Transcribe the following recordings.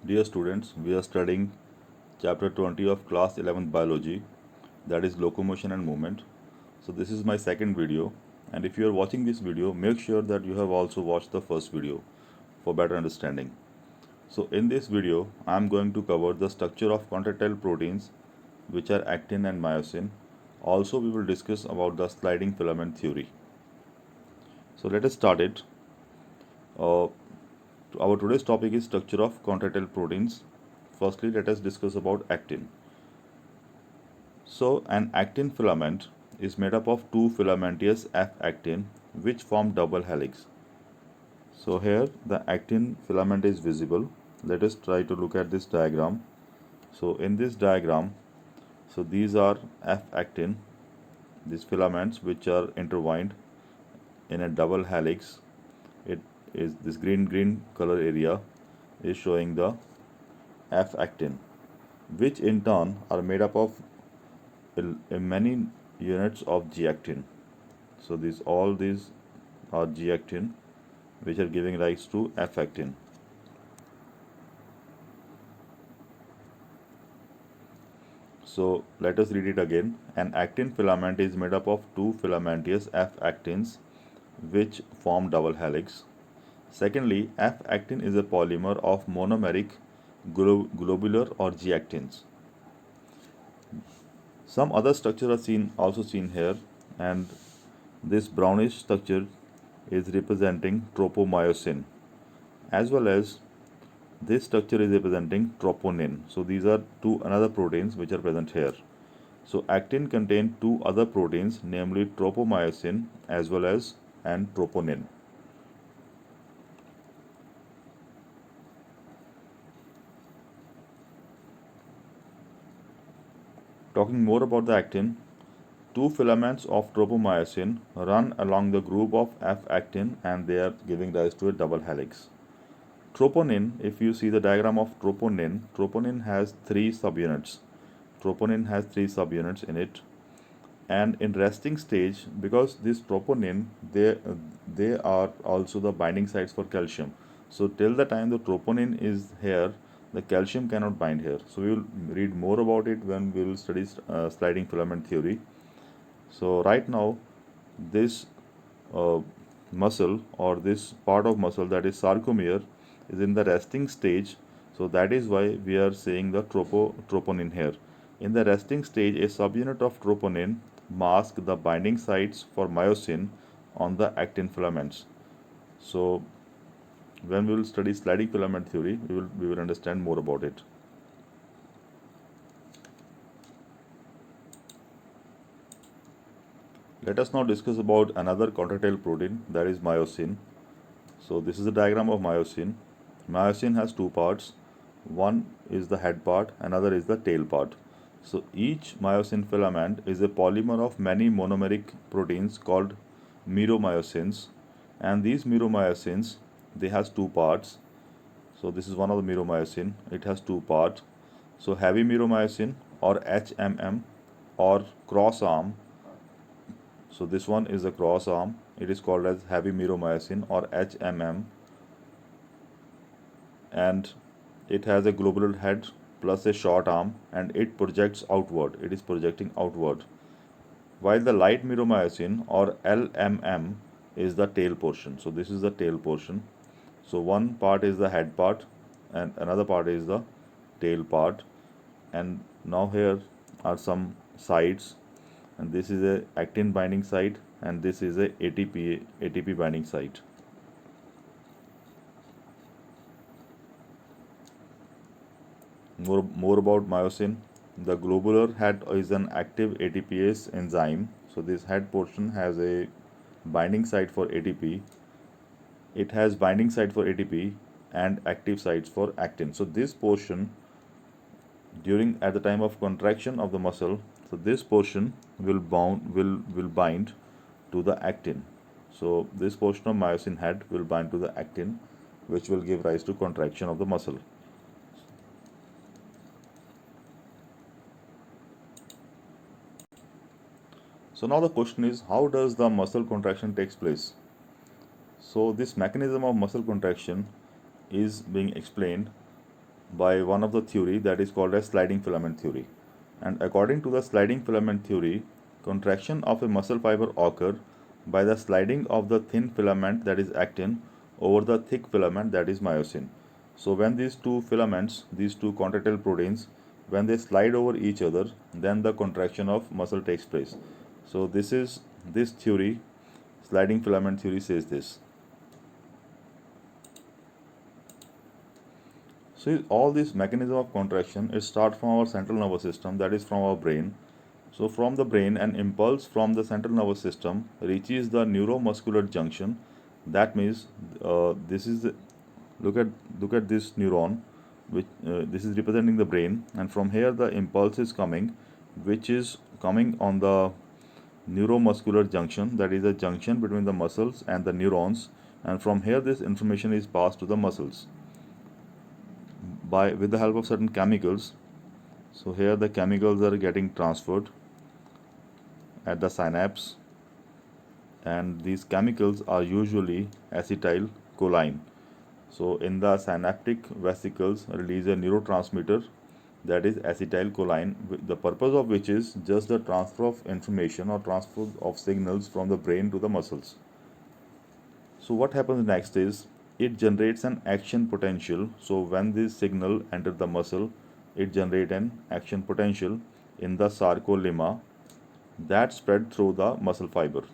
Dear students, we are studying chapter 20 of class 11th biology, that is locomotion and movement. So this is my second video, and if you are watching this video, make sure that you have also watched the first video for better understanding. So in this video, I am going to cover the structure of contractile proteins, which are actin and myosin. Also, we will discuss about the sliding filament theory. So let us start it. Our today's topic is structure of contractile proteins. Firstly, let us discuss about actin. So, an actin filament is made up of two filamentous F-actin which form double helix. So here the actin filament is visible. Let us try to look at this diagram. So in this diagram, so these are F-actin, these filaments which are intertwined in a double helix. It is this green color area is showing the F-actin, which in turn are made up of many units of G-actin. So all these are G-actin, which are giving rise to F-actin. So let us read it again. An actin filament is made up of two filamentous F-actins which form double helix. Secondly, F-actin is a polymer of monomeric, globular or G-actins. Some other structures are also seen here, and this brownish structure is representing tropomyosin, as well as this structure is representing troponin. So these are another proteins which are present here. So actin contains two other proteins, namely tropomyosin as well as troponin. Talking more about the actin, two filaments of tropomyosin run along the group of F-actin and they are giving rise to a double helix. Troponin, if you see the diagram of troponin has three subunits. Troponin has three subunits in it, and in resting stage, because this troponin, they are also the binding sites for calcium. So till the time the troponin is here, the calcium cannot bind here. So we will read more about it when we will study sliding filament theory. So right now, this muscle or this part of muscle, that is sarcomere, is in the resting stage. So that is why we are saying the troponin here. In the resting stage, a subunit of troponin masks the binding sites for myosin on the actin filaments. So when we will study sliding filament theory, we will understand more about it. Let us now discuss about another contractile protein, that is myosin. So this is a diagram of myosin. Myosin has two parts. One is the head part, another is the tail part. So each myosin filament is a polymer of many monomeric proteins called meromyosins, and these meromyosins, they has two parts. So this is one of the meromyosin. It has two parts. So heavy meromyosin or HMM or cross arm. So this one is a cross arm. It is called as heavy meromyosin or HMM, and it has a globular head plus a short arm, and it projects outward. It is projecting outward. While the light meromyosin or LMM is the tail portion. So this is the tail portion. So one part is the head part and another part is the tail part. And now here are some sites, and this is a actin binding site and this is a ATP binding site. More about myosin. The globular head is an active ATPase enzyme. So this head portion has a binding site for ATP. It has binding site for ATP and active sites for actin. So this portion, at the time of contraction of the muscle, so this portion will bind to the actin. So this portion of myosin head will bind to the actin, which will give rise to contraction of the muscle. So now the question is, how does the muscle contraction takes place? So this mechanism of muscle contraction is being explained by one of the theory that is called as sliding filament theory. And according to the sliding filament theory, contraction of a muscle fiber occur by the sliding of the thin filament that is actin over the thick filament that is myosin. So when these two filaments, these two contractile proteins, when they slide over each other, then the contraction of muscle takes place. So this theory, sliding filament theory, says this. So all this mechanism of contraction, it starts from our central nervous system, that is from our brain. So from the brain, an impulse from the central nervous system reaches the neuromuscular junction. That means this is look at this neuron, which this is representing the brain, and from here the impulse is coming, which is coming on the neuromuscular junction, that is a junction between the muscles and the neurons, and from here this information is passed to the muscles by with the help of certain chemicals. So here the chemicals are getting transferred at the synapse, and these chemicals are usually acetylcholine. So in the synaptic vesicles release a neurotransmitter that is acetylcholine, the purpose of which is just the transfer of information or transfer of signals from the brain to the muscles. So what happens next is it generates an action potential. So when this signal enters the muscle, it generates an action potential in the sarcolemma that spread through the muscle fiber.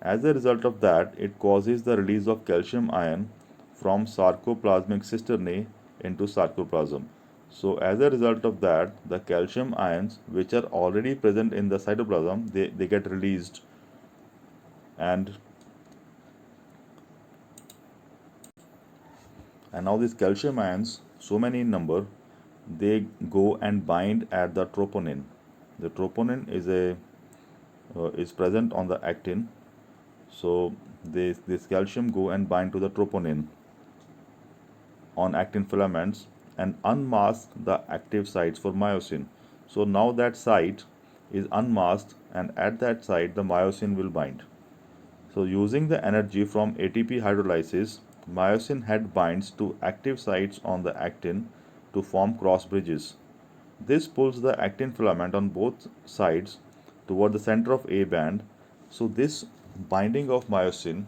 As a result of that, it causes the release of calcium ion from sarcoplasmic cisternae into sarcoplasm. So as a result of that, the calcium ions which are already present in the cytoplasm, they get released, and now these calcium ions, so many in number, they go and bind at the troponin. The troponin is present on the actin. So this calcium go and bind to the troponin on actin filaments and unmask the active sites for myosin. So now that site is unmasked, and at that site the myosin will bind. So using the energy from ATP hydrolysis, myosin head binds to active sites on the actin to form cross bridges. This pulls the actin filament on both sides toward the center of A band. So this binding of myosin,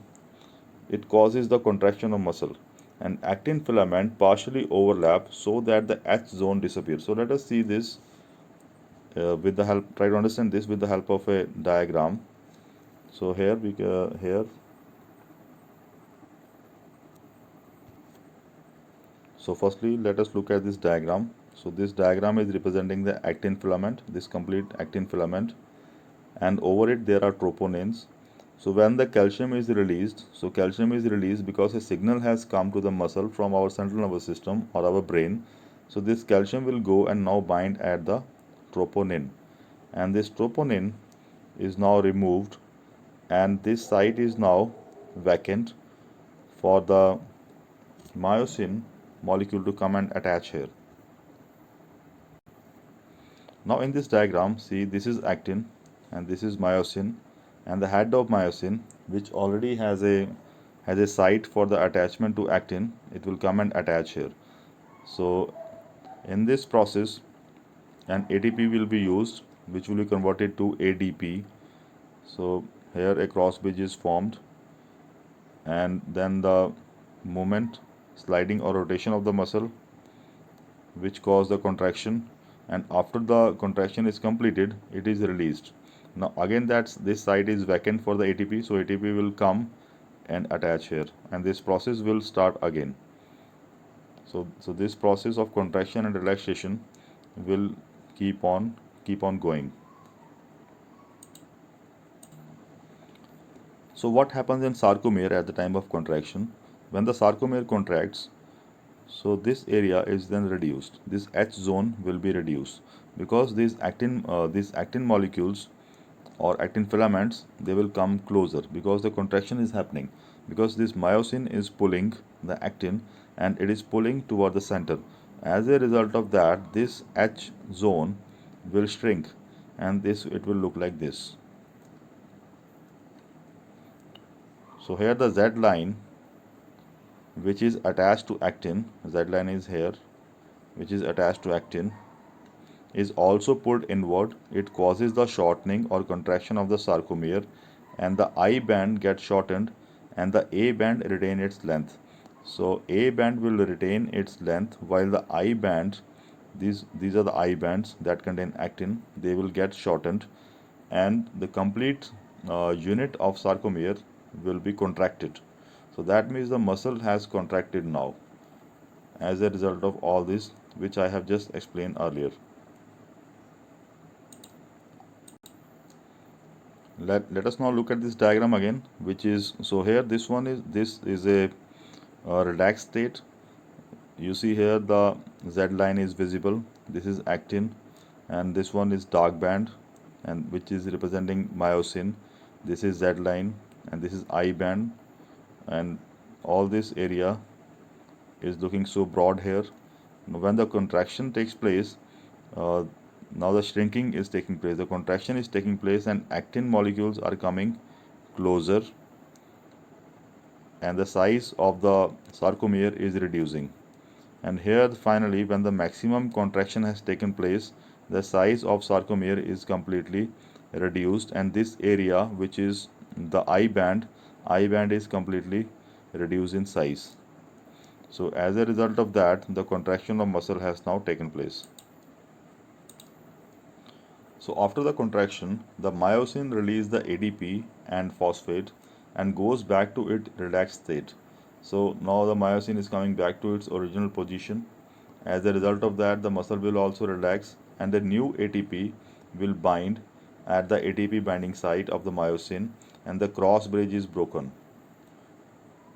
it causes the contraction of muscle, and actin filament partially overlap so that the H zone disappears. So let us see this with the help, try to understand this with the help of a diagram. So here. So firstly, let us look at this diagram. So this diagram is representing the actin filament, this complete actin filament, and over it there are troponins. So when the calcium is released, so calcium is released because a signal has come to the muscle from our central nervous system or our brain. So this calcium will go and now bind at the troponin, and this troponin is now removed, and this site is now vacant for the myosin molecule to come and attach here. Now in this diagram, see, this is actin and this is myosin, and the head of myosin, which already has a site for the attachment to actin, it will come and attach here. So in this process, an ATP will be used, which will be converted to ADP. So here a cross bridge is formed, and then the movement, sliding or rotation of the muscle, which cause the contraction, and after the contraction is completed, it is released. Now again this site is vacant for the ATP, so ATP will come and attach here, and this process will start again. So this process of contraction and relaxation will keep on going. So what happens in sarcomere at the time of contraction? When the sarcomere contracts, so this area is then reduced. This H zone will be reduced because these actin molecules or actin filaments, they will come closer because the contraction is happening, because this myosin is pulling the actin and it is pulling toward the center. As a result of that, this H zone will shrink, and it will look like this. So here the Z line, which is attached to actin, Z line is here, which is attached to actin, is also pulled inward. It causes the shortening or contraction of the sarcomere, and the I band gets shortened and the A band retain its length. So A band will retain its length while the I band, these are the I bands that contain actin, they will get shortened, and the complete unit of sarcomere will be contracted. So that means the muscle has contracted now as a result of all this which I have just explained earlier. Let us now look at this diagram again, which is, so here this is a relaxed state. You see here the Z line is visible. This is actin, and this one is dark band, and which is representing myosin. This is Z line, and this is I band, and all this area is looking so broad here. When the contraction takes place, uh, now the shrinking is taking place, the contraction is taking place, and actin molecules are coming closer, and the size of the sarcomere is reducing. And here finally, when the maximum contraction has taken place, the size of sarcomere is completely reduced, and this area, which is the I band is completely reduced in size. So as a result of that, the contraction of muscle has now taken place. So after the contraction, the myosin releases the ADP and phosphate and goes back to its relaxed state. So now the myosin is coming back to its original position. As a result of that, the muscle will also relax, and the new ATP will bind at the ATP binding site of the myosin, and the cross bridge is broken.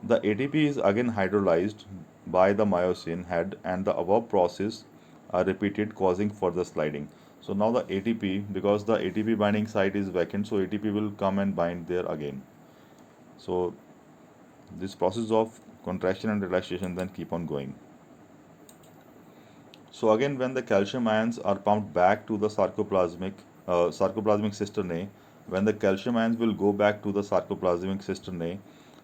The ATP is again hydrolyzed by the myosin head, and the above process are repeated, causing further sliding. So now the ATP, because the ATP binding site is vacant, so ATP will come and bind there again. So this process of contraction and relaxation then keep on going. So again, when the calcium ions are pumped back to the sarcoplasmic cisternae, when the calcium ions will go back to the sarcoplasmic cisternae,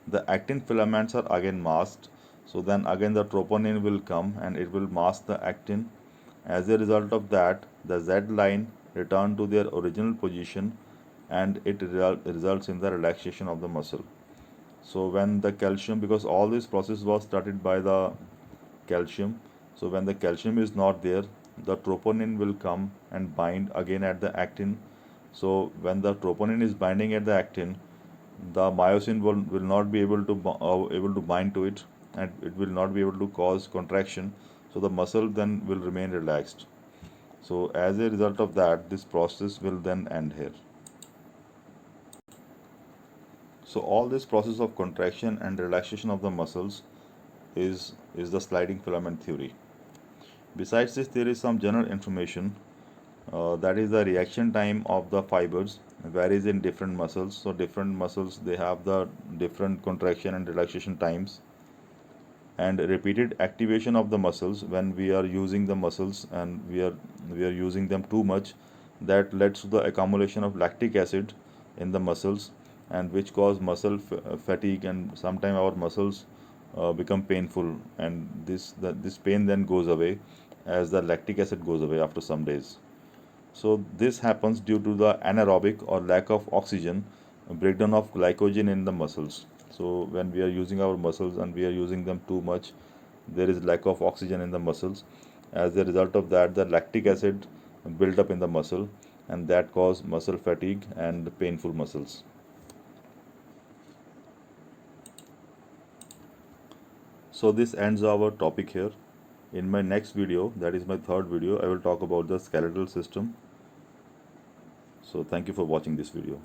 the actin filaments are again masked. So then again the troponin will come and it will mask the actin. As a result of that, the Z line return to their original position, and it results in the relaxation of the muscle. So when the calcium, because all this process was started by the calcium, so when the calcium is not there, the troponin will come and bind again at the actin. So when the troponin is binding at the actin, the myosin will not be able to bind to it, and it will not be able to cause contraction. So the muscle then will remain relaxed. So as a result of that, this process will then end here. So all this process of contraction and relaxation of the muscles is the sliding filament theory. Besides this, there is some general information, that is the reaction time of the fibers varies in different muscles. So different muscles, they have the different contraction and relaxation times, and repeated activation of the muscles when we are using the muscles and we are using them too much, that leads to the accumulation of lactic acid in the muscles, and which cause muscle fatigue, and sometimes our muscles become painful, and this pain then goes away as the lactic acid goes away after some days. So this happens due to the anaerobic or lack of oxygen, breakdown of glycogen in the muscles. So when we are using our muscles and we are using them too much, there is lack of oxygen in the muscles. As a result of that, the lactic acid build up in the muscle, and that cause muscle fatigue and painful muscles. So this ends our topic here. In my next video, that is my third video, I will talk about the skeletal system. So thank you for watching this video.